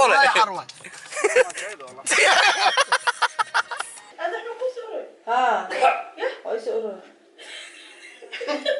فولة حروة هذا نقص ها يا يسوره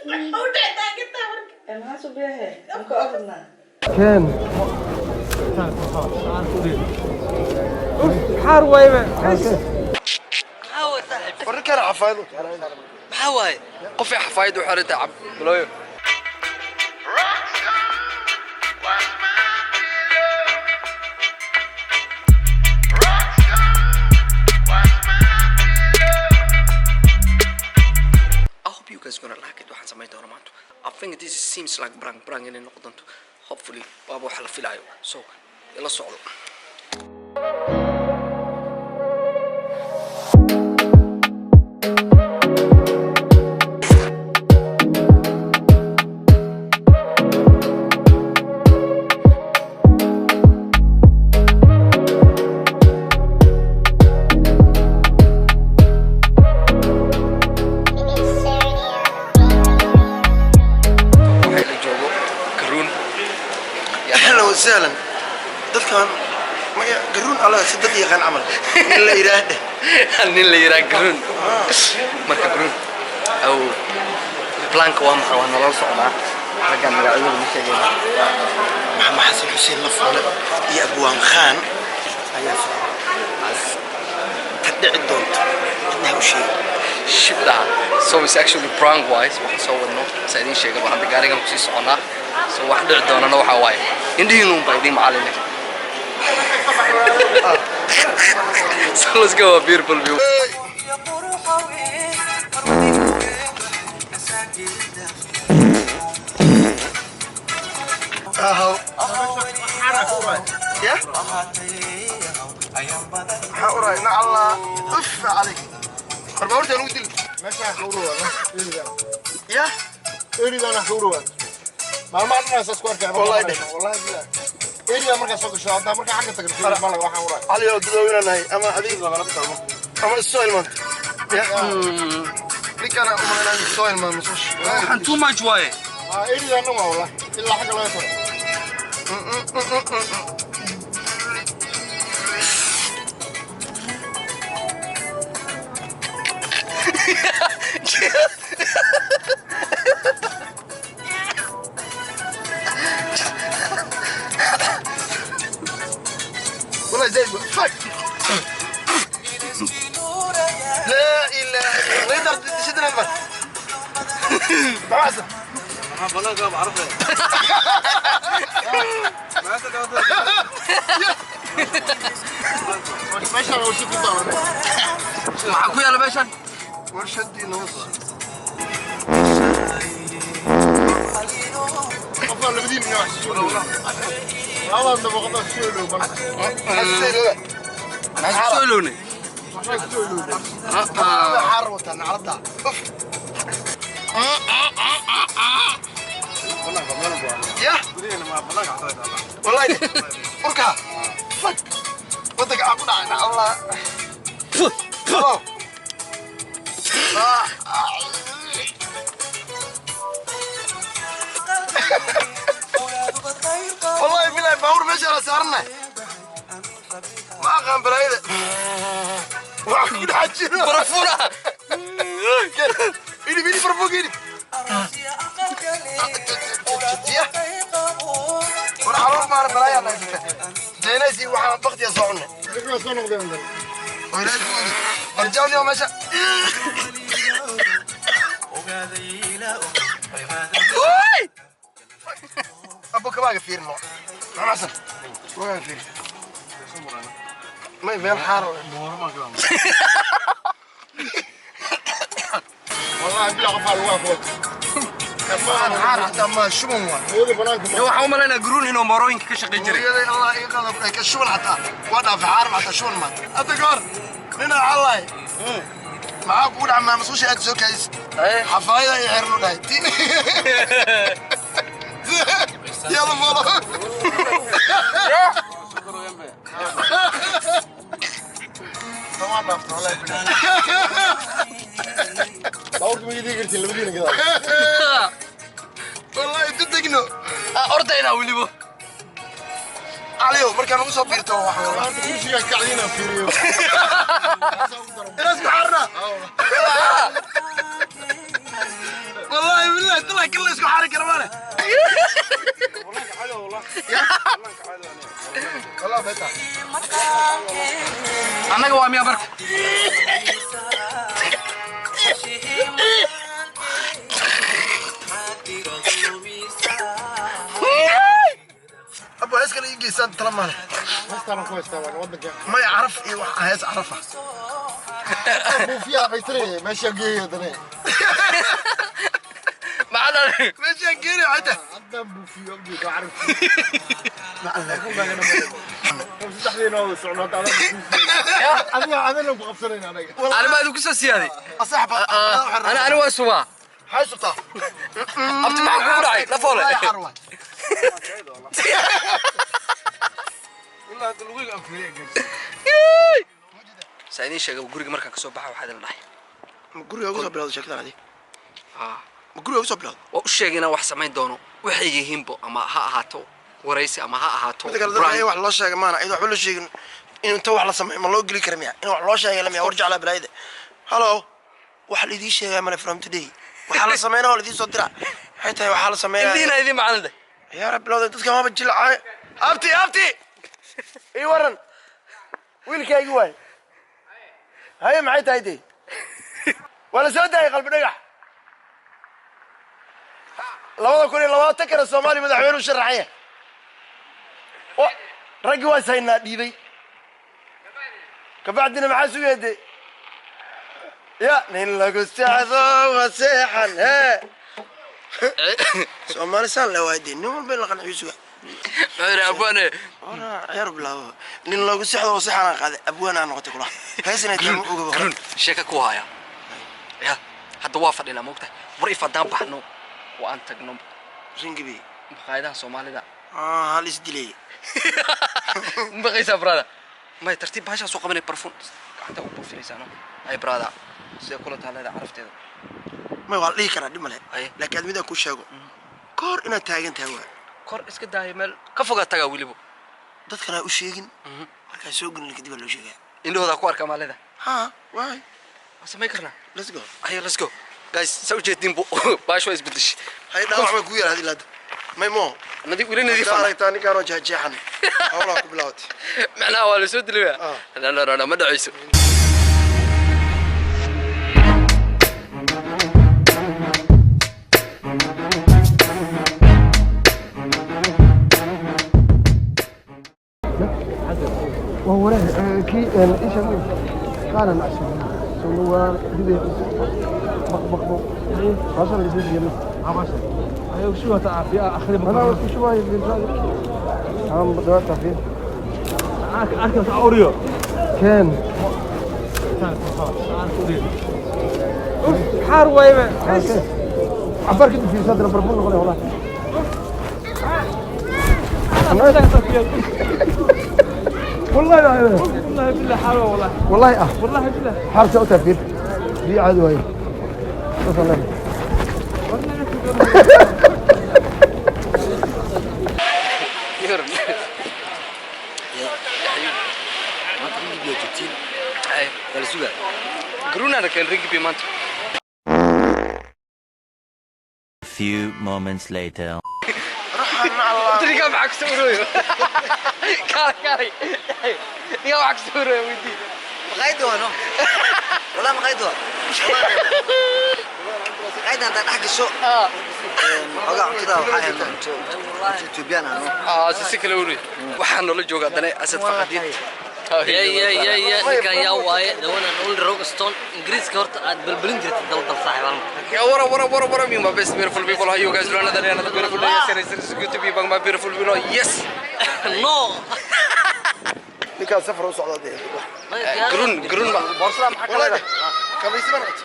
أو تعتاق التمر أنا هسوي بيه أنكو أخذنا كان حروة هو صاحب وريك أنا عفايضه محاوي قفي حفايد وحرته عم بلويو Guys gonna like it waxaan sameyn doonaa maanta I think this seems like brang inay noqon doonto hopefully waaba wax la filayo so ila socdo سهلا dadkan ma garuun ala sidad yaqaan amal in la yiraahdo nin la yiraahdo garuun marka garuun aw plank waa maxaa waa nolol socdaa raga magacooda ma sheegayna maxamed xasan xuseen la fuulay iyo abwaan khan ayaa tadhici doonto inaa u sheegay shibda so it's actually prank wise waxaan soo wadno saadin sheegay waxaan gaarigan ku sii soconaa so wax dhici doonana waxa waaye indihiinu bay idin macalin so let's go a beautiful view يا حاورينا الله اف عليك فربورت انا ودل ماشي حوروا يا اريد انا حوروا ما عندنا اساس كوارك والله ده والله بالله اريد marka soo gasho hadda marka xagga tagto ma laga waxaan waraa hal iyo dadweynahay ama adiga la qalab taabo ama Soilman ya likana uma Soilman masush waxaan too much way اريد انا والله illa xagga laga tago والله زي فك لا اله الا الله تشد الانفاس بعزه والله قام عرفه ما تقعد ماشي انا وشي كنت معاكو يا باشا ورشدي نص افضل اللي بدي من وحش والله والله انت بغضب شيلو حسيت ما تسولوني حروة انا عرضها يا والله اركع فك ودك اقول انا الله والله بالله باور ماشي على سهرنا ما قام بلايده واحد حاجنا برفونا إني بيني برفوقيني وأنا عروض ما أعرف بلايا الله جينيسي وحنا بختي يصعونا لكن أصلا نقدر ندير ولا تقولي رجعوني يوم ماشى أبوك ما قفير نوع ما حسن ما قفير ما يبين حار والله بلا غفال واقف كمان حار حتى ما شمون يو حوم لنا قرون هنا ماروين كشق الجري الله يقضى كشون حتى وضع في حار حتى شون ما أتقار لنا على معاك قول عم مسوش أكسو كيس حفايدة يحرنون هاي يلا مولا طبعا نفط والله دورت من جديد قلت المدينة كذا والله تدقنوا أرضينا وليبو عليه مركان وصل بيرتو واحد كل شيء كعلينا فيريو الناس محرة والله بالله طلع كله اسمه حارق رمانه والله حلو والله والله فتح انا قوامي يا برك ابو اسكن يجي سنت طالما مستر كويس طبعا ودك ما يعرف ايه عايز اعرفها ابو فيها بيتري ماشي جاي دني معنا ماشي جيري عته عند ابو في يجي عارف مع الله مستحيل هو سعنات انا لو بغفرين عليك انا ما ادري كسر سيادي اصاحب انا واسوا هاي سلطان ابتي معك وراي لا فوله لا حروه والله دلوقتي افريق سايدين شيغا غوريga markaan ka soo baxay waxa la dhahay guriga ugu soo bilowday sheekada adi ah guriga ugu soo bilowday oo u sheegina wax sameyn doono waxay yihiinbo ama ha ahaato waraysi ama ha ahaato mid kale dadka wax loo sheegay maana iyadoo wax loo sheegin in inta wax la sameeyo ma loo geli karmiya in wax loo sheegay lama warjaa la bilaayda hello wax la idii sheegay mala from today waxa la sameeynaa oo la idii soo diraa waxay tahay waxa la sameeynaa indiina idin macalin يا رب لو dadka ma bajilcay abti ii waran wiilkaygu way hay maxay tahay de wala soo daay qalbi dhagax 2020 kana Soomaali madaxweynuhu sharaxay oo ragi waa sayna dhiibay kabacdina maxaa sugeeday ya nin lagu saacdo waseexan Soomaali saan la waayday nin walba la qanciyo غير ابوانه انا يا رب لا nin lagu saxdo saxana qaad abwaana noqotay kula heesina tii ugu grun sheeka ku haya ya hadda waa fadhina moogta war ifadaan baxno oo aan tagno ringibi maqaydaha Soomaalida hal isdilay maqaysa brada ma tartiib baasha soo qabanay parfum gacanta u buufineysano ay brada sida kula taalada carafteeda ma waa dhigi kara dhimale laakiin aad midaan ku sheego koor ina taagan tahay waa kor iska daay meel ka foga taga wilibo dadkana u sheegin marka soo gudin kadib loo sheegay indhooda ku arka maalida ha waay samay karna let's go ayo let's go guys soo jeedin baasho isbedish hay dhaawac ma ku yaraad ilaa maymo nadi wili nadi fa aragtaa ninkaan oo jeexan hawla ku bilawtay macnaha waa la soo dilay la ma dhacayso وهو كي ايش قال العشاء سنوار دي بق حصل اللي بيجي يلا عباشا ايوه شو تعرف يا اخي انا وش شويه بالجاي عم بدات فيه اكل اوريو كان حار ويبه عبرك في صدر بربون والله والله لا والله بالله حلوه والله والله بالله حارسه وتفكير دي عدوى هي وصل لنا يورن يا حبيبي ما تريد بيوتين اي ولا سوى قرونا انا كان رجبي ما انت few moments later الله معك سورويو كاري يا معك سورويو ودي مقايدو انا والله مقايدو قايد انت تحكي السوق اوقع كده وحاجه والله توبيان انا سيكل وري waxaan nolo jooga hadana asad faqadid يا كان يا واي لو انا نقول روكستون انجليزي horta aad balbalin jirtay dalda saaxiibaan يا ورا me my best beautiful people how you guys doing another beautiful day yes it's good to be among my beautiful people yes no ninkaan safar u socdaa grun borsada maxaa kala leedahay kamaysi banat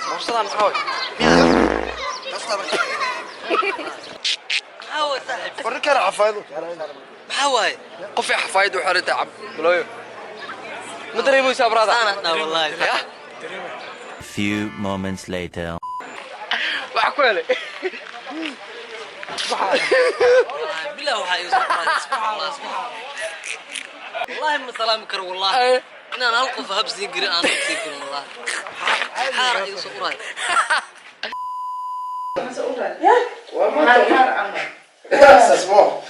borsada maxaa way هاو صاحب farkan xafaayadu هاواي qof xafaayad u xirta cab balooyo ma dareemaysaa brada انا والله few moments later wax ku helay بالله وحي سبحان الله والله ما سلام كر والله انا القف هبسي قري انا سيكر والله حاره يسقراي اسمه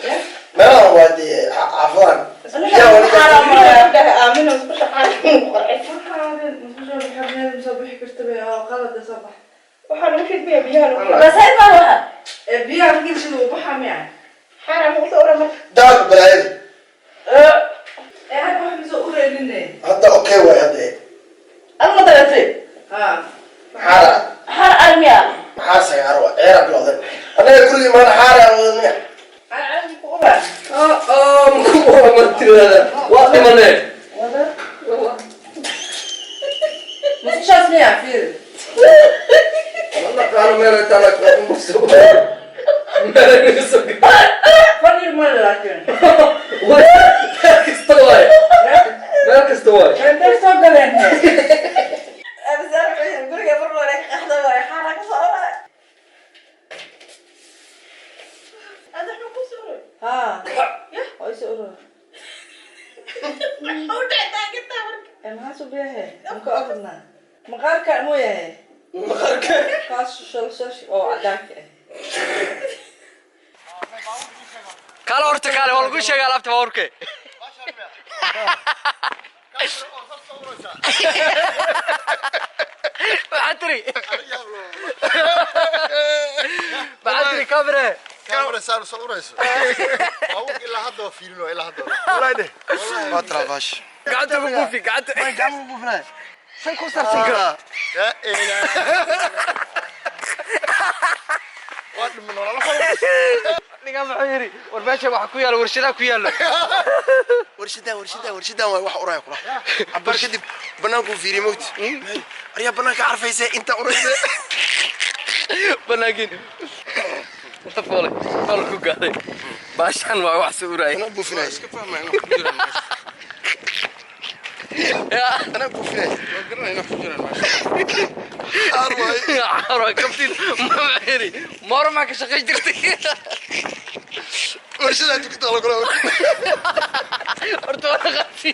ما هو وادي عفوا داك بالعيد هذا اوكي وهذا حارة حارة سيارة عيرك لوذن انا كل ما انا حارة وذن مكوه ما ترى هذا وقت ما نه والله كانوا ما يتلاك مكسوب ما ينسوق مالك استواي مقارك مو ياهي خاص شلشش او عداك كلا ورتا كلا والله كل شيء قلبت باورك بعتري كاميرا صار صوريس هو إلا هذا فيلم إلا هذا والله ده ما ترافاش قعدت بوفي قعدت ما يعملوا بوفنا سنكو صار سنكرا يا إيه واحد من ورا نيجا محيري ورباشة وحكويا ورشدا كويا ورشدا wax uray qura abar kadib banaanku fiiri moot ariya banaanka arfaysa inta uraysa banaankin فولي كوكادي باشان ما واحد سوراي أنا بوفناي iska fahmay inuu ku jiro meesha أنا بوفناي قرنا inuu ku jiro meesha arway كابتن ما بعيري مره ما كشقي jirtay ورشدا جبت على قرا horta waa qati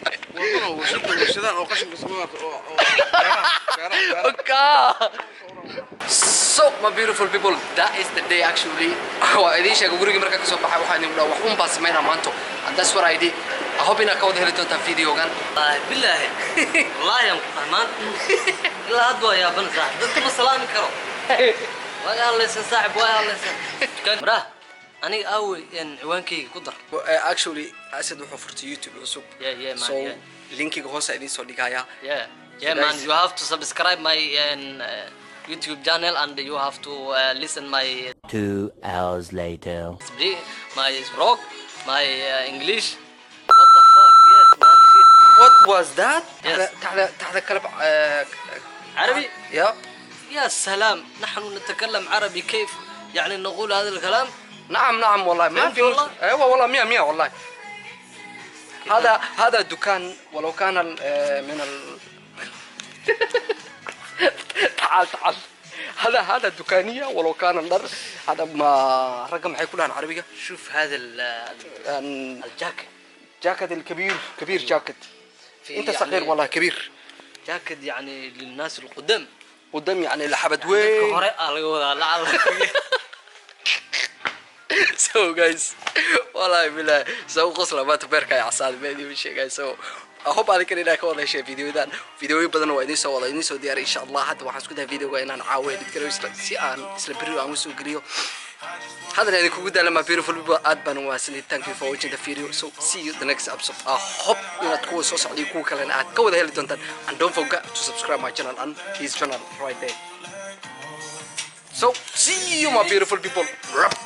warshadahan oo qashinka Soomaaliya So my beautiful people, that is the day actually. I did share guriga marka ka soo baxay waxaan idin dhaw wax un baa sameeyna maanto. And that's what I did. I hope in a ka wada heli doontaan video gan. بالله والله يا فهمان لا هدوا يا بن صاحب انت بسلام كرو ويا الله يسن صاحب ويا الله يسن كان برا اني اوي ان عوانكي قدر Actually asad wuxuu furtay YouTube cusub. Yeah, man. So linkiga hoos idin soo dhigaya. Yeah man, you have to subscribe my YouTube channel and you have to listen my 2 hours later. my rock, my English. What the fuck? Yes, man. What was that? Yes. تحت كلب عربي؟ يا سلام، نحن نتكلم عربي كيف يعني نقول هذا الكلام؟ نعم والله ما في والله؟ ايوه والله 100 والله. هذا دكان ولو كان من تعال هذا دكانية ولو كان النار هذا ما رقم حيكون عن عربية. شوف هذا جاكيت الكبير جاكيت. انت يعني صغير والله كبير. جاكيت يعني للناس القدام يعني لحبت وين. So guys, والله بالله سو قصلا ما تبركا يا عصاد بيدي وشي guys. So I hope aad ka dhigay wada shay videodan badan waa idin soo diyaar insha Allah hadda waxaan isku dahay videoga inaan caawiyo dad kale si aan isla biri aan u soo geliyo hadana idin kugu dalama beautiful people aad baan u waasnay. Thank you for watching the video. So see you the next episode. I hope inaad kuwa soo socday kuwa kale aad ka wada heli doontaan and don't forget to subscribe my channel and his channel right there. So see you my beautiful people.